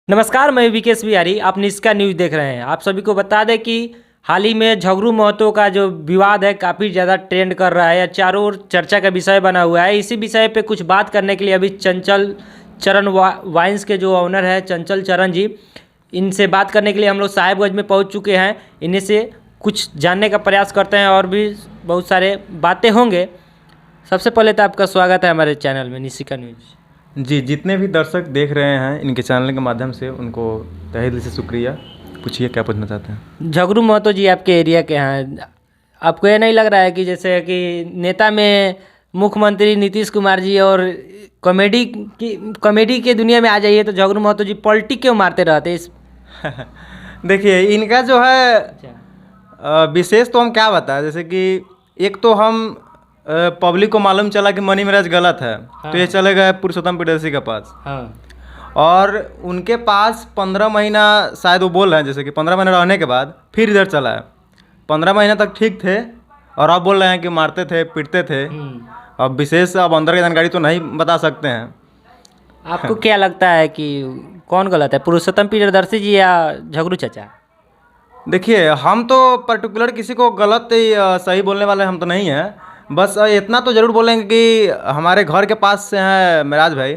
नमस्कार, मैं विकेश बिहारी। आप निष्का न्यूज़ देख रहे हैं। आप सभी को बता दें कि हाल ही में झगरू महतो का जो विवाद है काफ़ी ज़्यादा ट्रेंड कर रहा है या चारों ओर चर्चा का विषय बना हुआ है। इसी विषय पे कुछ बात करने के लिए अभी चंचल चरण वाइन्स के जो ऑनर है चंचल चरण जी, इनसे बात करने के लिए हम लोग साहेबगंज में पहुंच चुके हैं। इन्हीं से कुछ जानने का प्रयास करते हैं और भी बहुत सारे बातें होंगे। सबसे पहले तो आपका स्वागत है हमारे चैनल में निष्का न्यूज़। जी, जितने भी दर्शक देख रहे हैं इनके चैनल के माध्यम से उनको तहे दिल से शुक्रिया। पूछिए क्या पूछना चाहते हैं। झगरू महतो जी आपके एरिया के हैं। आपको ये नहीं लग रहा है कि जैसे कि नेता में मुख्यमंत्री नीतीश कुमार जी और कॉमेडी के दुनिया में आ जाइए तो झगरू महतो जी पॉलिटिक क्यों मारते रहते इस देखिए इनका जो है विशेष तो हम क्या बताएं, जैसे कि एक तो हम पब्लिक को मालूम चला कि मनी महाराज गलत है। हाँ। तो ये चले गए पुरुषोत्तम प्रियदर्शी के पास। हाँ। और उनके पास 15 महीना शायद वो बोल रहे हैं, जैसे कि 15 महीना रहने के बाद फिर इधर चला है। 15 महीना तक ठीक थे और अब बोल रहे हैं कि मारते थे पीटते थे। अब विशेष अब अंदर की जानकारी तो नहीं बता सकते हैं। आपको क्या लगता है कि कौन गलत है, पुरुषोत्तम प्रियदर्शी जी या झगरू चाचा? देखिए हम तो पर्टिकुलर किसी को गलत सही बोलने वाले हम तो नहीं हैं। बस इतना तो ज़रूर बोलेंगे कि हमारे घर के पास से हैं मेराज भाई,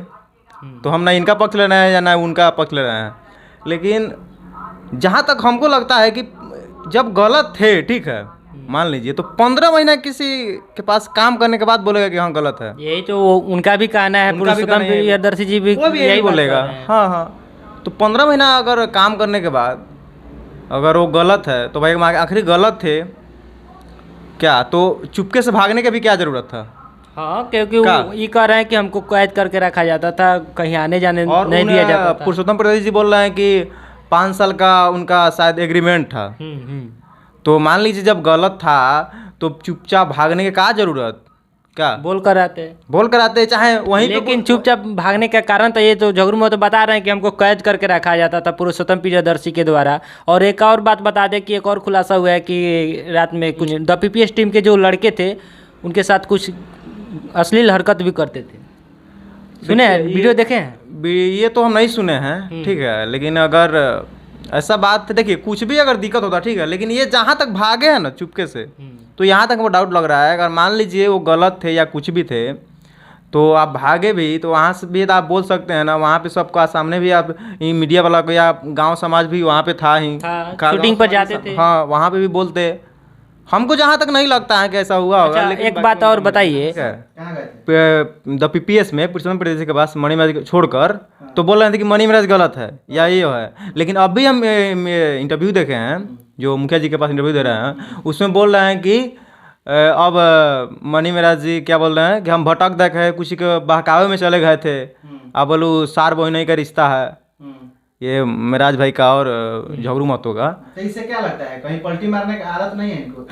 तो हम ना इनका पक्ष ले रहे हैं या ना उनका पक्ष ले रहे हैं। लेकिन जहाँ तक हमको लगता है कि जब गलत थे, ठीक है, मान लीजिए, तो 15 महीना किसी के पास काम करने के बाद बोलेगा कि हाँ गलत है। यही तो उनका भी कहना है। उनका भी पुरुषोत्तम कहना है। प्रियदर्शी जी भी वो भी यही बात बोलेगा। कर रहे हैं। हाँ हाँ, तो 15 महीना अगर काम करने के बाद अगर वो गलत है तो भाई आखिर गलत थे क्या, तो चुपके से भागने की भी क्या ज़रूरत था। हाँ, क्योंकि वो ये कह रहे हैं कि हमको कैद करके रखा जाता था, कहीं आने जाने नहीं दिया जाता था। पुरुषोत्तम प्रियदर्शी जी बोल रहे हैं कि 5 साल का उनका शायद एग्रीमेंट था। तो मान लीजिए जब गलत था तो चुपचाप भागने की क्या ज़रूरत, क्या बोल कर आते चाहे वहीं पे लेकिन चुपचाप भागने का कारण तो ये तो झगरू महतो बता रहे हैं कि हमको कैद करके रखा जाता था पुरुषोत्तम प्रियदर्शी के द्वारा। और एक और बात बता दें कि एक और खुलासा हुआ है कि रात में कुछ द पीपीएस टीम के जो लड़के थे उनके साथ कुछ अश्लील हरकत भी करते थे। सुने हैं, वीडियो देखे हैं? ये तो हम नहीं सुने हैं, ठीक है। लेकिन अगर ऐसा बात, देखिए कुछ भी अगर दिक्कत होता ठीक है, लेकिन ये जहाँ तक भागे हैं ना चुपके से, तो यहाँ तक वो डाउट लग रहा है। अगर मान लीजिए वो गलत थे या कुछ भी थे तो आप भागे भी तो वहाँ से भी तो आप बोल सकते हैं ना, वहाँ पे सबका सामने भी आप मीडिया वाला को या गांव समाज भी वहाँ पे था ही, शूटिंग पर जाते थे। हाँ, वहाँ पे भी बोलते। हमको जहाँ तक नहीं लगता है कि ऐसा हुआ होगा। अच्छा, लेकिन एक बात और बताइए, द पीपीएस में पुरुषोत्तम प्रियदर्शी के पास मनी महाराज छोड़कर तो बोल रहे थे कि मनी महाराज गलत है या ये है। लेकिन अभी हम इंटरव्यू देखे हैं, जो मुखिया जी के पास इंटरव्यू दे रहे हैं, उसमें बोल रहे हैं कि अब मनी महाराज जी क्या बोल रहे हैं कि हम भटक देखे कुछ के बहकावे में चले गए थे। अब बोलू सार बहनोई का रिश्ता है ये मेराज भाई का और झगरू महतो का। तो इससे क्या लगता है, कहीं पलटी मारने की आदत नहीं है इनको?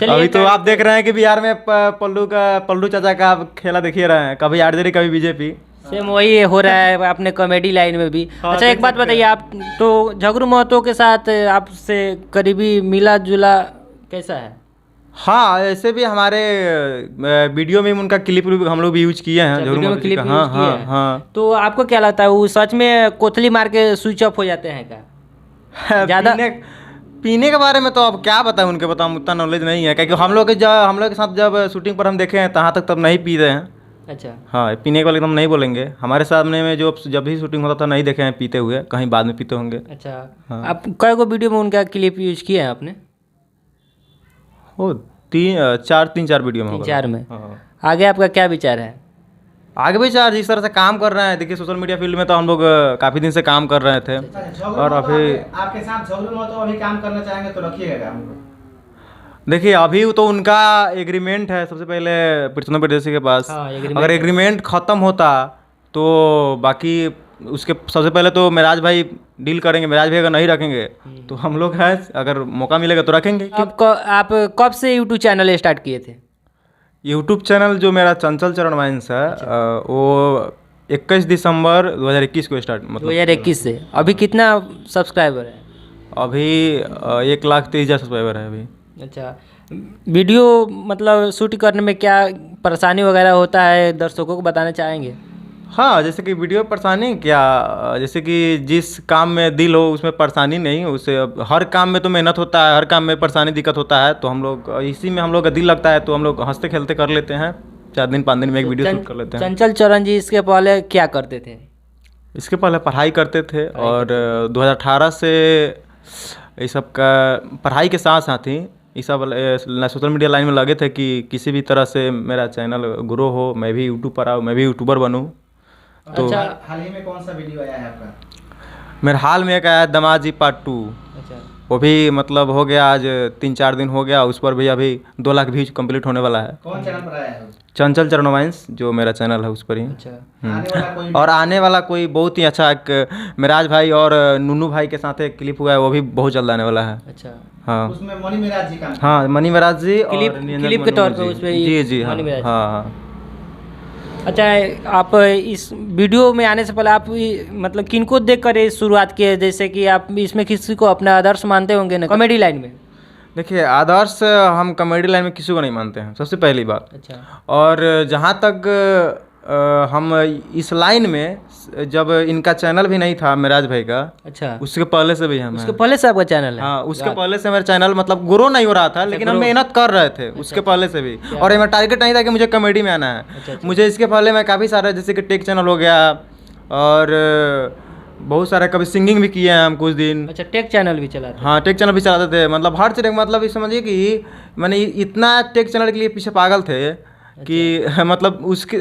अभी तो आप देख रहे हैं कि बिहार में पल्लू चाचा का खेला देखिए रहे हैं, कभी आरजेडी कभी बीजेपी। सेम वही हो रहा है अपने कॉमेडी लाइन में भी। अच्छा, एक बात बताइए, आप तो झगरू महतो के साथ आपसे करीबी मिला जुला कैसा है? हाँ, ऐसे भी हमारे वीडियो में उनका क्लिप हम लोग भी यूज किए हैं। वीडियो में क्लिप हाँ हाँ हाँ। तो आपको क्या लगता है वो सच में कोथली मार के स्विच ऑफ हो जाते हैं क्या? ज़्यादा पीने के बारे में तो अब क्या बताएं, उनके बताऊँ उतना नॉलेज नहीं है, क्योंकि हम लोग के साथ जब शूटिंग पर हम देखे हैं तहाँ तक तब नहीं पी रहे हैं। अच्छा, हाँ, पीने के वाले एकदम नहीं बोलेंगे। हमारे सामने में जब भी शूटिंग होता था नहीं देखे हैं पीते हुए, कहीं बाद में पीते होंगे। अच्छा। हाँ। आप कई को वीडियो में उनका क्लिप यूज किया है आपने? वो तीन चार वीडियो में होगा। 3-4 में। हाँ। आगे आपका क्या विचार है? आगे भी चार जिस तरह से काम कर रहे हैं, देखिए सोशल मीडिया फील्ड में तो हम लोग काफ़ी दिन से काम कर रहे थे। और अभी आपके साथ झगरू महतो अभी काम करना चाहेंगे तो रखिएगा हमको। देखिए अभी तो उनका एग्रीमेंट है सबसे पहले पुरुषोत्तम प्रियदर्शी के पास। हाँ, अगर एग्रीमेंट ख़त्म होता तो बाकी उसके सबसे पहले तो मेराज भाई डील करेंगे। मेराज भाई अगर नहीं रखेंगे तो हम लोग हैं, अगर मौका मिलेगा तो रखेंगे। आप कब से यूट्यूब चैनल स्टार्ट किए थे? यूट्यूब चैनल जो मेरा चंचल चरण वाइन्स है, वो 21 दिसंबर 2021 को स्टार्ट, मतलब 2021 से। अभी कितना सब्सक्राइबर है? अभी 1,30,000 सब्सक्राइबर है अभी। अच्छा, वीडियो मतलब शूट करने में क्या परेशानी वगैरह होता है, दर्शकों को बताना चाहेंगे? हाँ, जैसे कि वीडियो परेशानी क्या, जैसे कि जिस काम में दिल हो उसमें परेशानी नहीं, उसे हर काम में तो मेहनत होता है, हर काम में परेशानी दिक्कत होता है, तो हम लोग इसी में हम लोग का दिल लगता है, तो हम लोग हंसते खेलते कर लेते हैं, 4 दिन 5 दिन में एक वीडियो शूट कर लेते हैं। चंचल चरण जी इसके पहले क्या करते थे? इसके पहले पढ़ाई करते थे और 2018 से ये सब का पढ़ाई के साथ साथ ही ये सब सोशल मीडिया लाइन में लगे थे कि किसी भी तरह से मेरा चैनल ग्रो हो, मैं भी यूट्यूब पर आऊँ, मैं भी यूट्यूबर बनूँ। तो हाल ही में कौन सा वीडियो आया है आपका? मेरे हाल में एक आया दमाजी पार्ट 2, अच्छा, वो भी मतलब हो गया आज 3-4 दिन हो गया, उस पर भी अभी 2 लाख व्यूज कंप्लीट होने वाला है। कौन चैनल पर आया है? चंचल चरण वाइन्स जो मेरा चैनल है उस पर ही। अच्छा। आने वाला कोई और आने वाला कोई बहुत ही अच्छा एक मिराज भाई और नूनू भाई के साथ एक क्लिप हुआ है, वो भी बहुत जल्द आने वाला है। अच्छा, हाँ उसमें मनी मिराज जी का? हाँ, मनी मिराज जी और निरंजन क्लिप के मनु तौर पे जी। उस पे जी जी हाँ मनी मिराज। हाँ हाँ। अच्छा, आप इस वीडियो में आने से पहले आप मतलब किनको देख कर ये शुरुआत की है? जैसे कि आप इसमें किसी को अपना आदर्श मानते होंगे ना कॉमेडी लाइन में? देखिए, आदर्श हम कॉमेडी लाइन में किसी को नहीं मानते हैं, सबसे पहली बात। अच्छा, और जहाँ तक हम इस लाइन में, जब इनका चैनल भी नहीं था मिराज भाई का, अच्छा, उसके पहले से भी हम उसके हैं। पहले से आपका चैनल है? हाँ, उसके पहले से मेरा चैनल मतलब ग्रो नहीं हो रहा था, लेकिन हम मेहनत कर रहे थे उसके पहले से भी। और मेरा टारगेट नहीं था कि मुझे कॉमेडी में आना है। मुझे इसके पहले मैं काफ़ी सारे, जैसे कि टेक चैनल हो गया और बहुत सारे, कभी सिंगिंग भी किए हैं हम कुछ दिन। अच्छा, टेक चैनल भी चलाते हैं? हाँ, टेक चैनल भी चलाते थे, मतलब हर चीज़, मतलब ये समझिए कि मैंने इतना टेक चैनल के लिए पीछे पागल थे कि मतलब उसके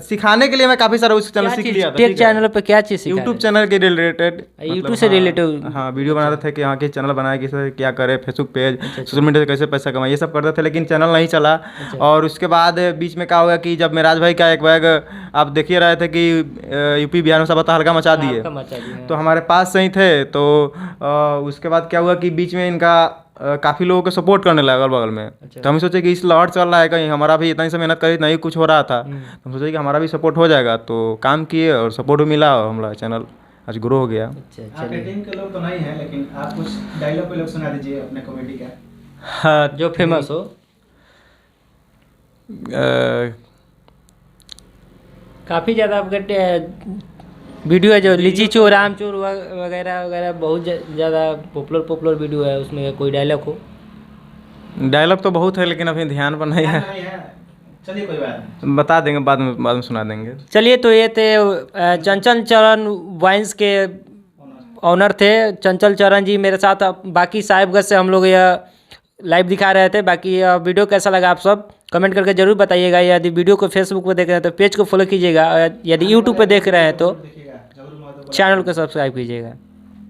सिखाने के लिए मैं काफ़ी सारा उस चैनल सीख लिया था। टेक चैनल पे क्या चीज़ सीखा? यूट्यूब चैनल के रिलेटेड, यूट्यूब से रिलेटेड? हाँ, वीडियो बनाते थे कि हाँ कि चैनल बनाए, कैसे क्या करे, फेसबुक पेज, सोशल मीडिया से कैसे पैसा कमाए, ये सब करते थे, लेकिन चैनल नहीं चला। और उसके बाद बीच में क्या हुआ कि जब मिराज भाई का एक बैग आप देख ही रहे थे कि यूपी बिहार में सब हल्का मचा दिए, तो हमारे पास से ही थे। तो उसके बाद क्या हुआ कि बीच में इनका काफ़ी लोगों को सपोर्ट करने लगा अगल बगल में। तो हम सोचे कि इस लहर चल रहा है, कहीं हमारा भी इतना ही से मेहनत करी नहीं कुछ हो रहा था, तो हम सोचे कि हमारा भी सपोर्ट हो जाएगा, तो काम किए और सपोर्ट भी मिला और हमारा चैनल आज ग्रो हो गया। आपके टीम के लोग तो नहीं है, लेकिन आप कुछ डायलॉग पे लोग सुना दीजिए अपने कॉमेडी का। हाँ, जो फेमस हो। काफ़ी ज़्यादा आपका वीडियो है जो लीची चोर, राम चोर वगैरह वगैरह, बहुत ज़्यादा पॉपुलर वीडियो है, उसमें कोई डायलॉग हो? डायलॉग तो बहुत है, लेकिन अभी ध्यान पर नहीं है। चलिए कोई बात नहीं, बता देंगे, बाद में सुना देंगे। चलिए, तो ये थे चंचल चरण वाइन्स के ऑनर थे चंचल चरण जी मेरे साथ। बाकी साहिबगंज से हम लोग यह लाइव दिखा रहे थे। बाकी वीडियो कैसा लगा आप सब कमेंट करके ज़रूर बताइएगा। यदि वीडियो को फेसबुक पर देख रहे हैं तो पेज को फॉलो कीजिएगा, यदि यूट्यूब पर देख रहे हैं तो चैनल को सब्सक्राइब कीजिएगा।